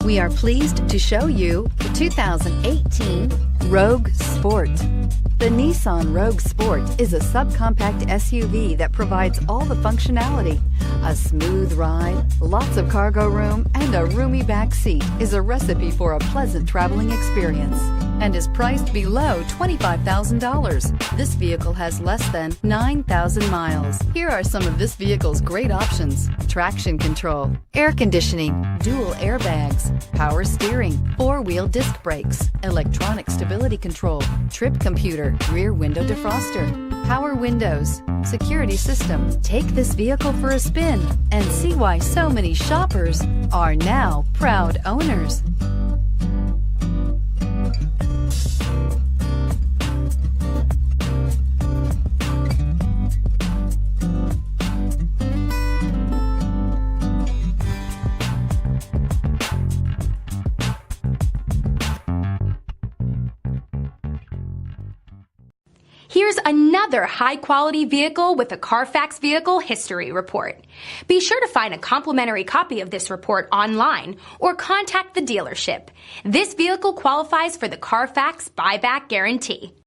We are pleased to show you the 2018 Rogue Sport. The Nissan Rogue Sport is a subcompact SUV that provides all the functionality. A smooth ride, lots of cargo room, and a roomy back seat is a recipe for a pleasant traveling experience and is priced below $25,000. This vehicle has less than 9,000 miles. Here are some of this vehicle's great options: traction control, air conditioning, dual airbags, power steering, four-wheel disc brakes, electronic stability control, trip computer, rear window defroster, power windows, security system. Take this vehicle for a spin and see why so many shoppers are now proud owners. Here's another high-quality vehicle with a Carfax Vehicle History Report. Be sure to find a complimentary copy of this report online or contact the dealership. This vehicle qualifies for the Carfax Buyback Guarantee.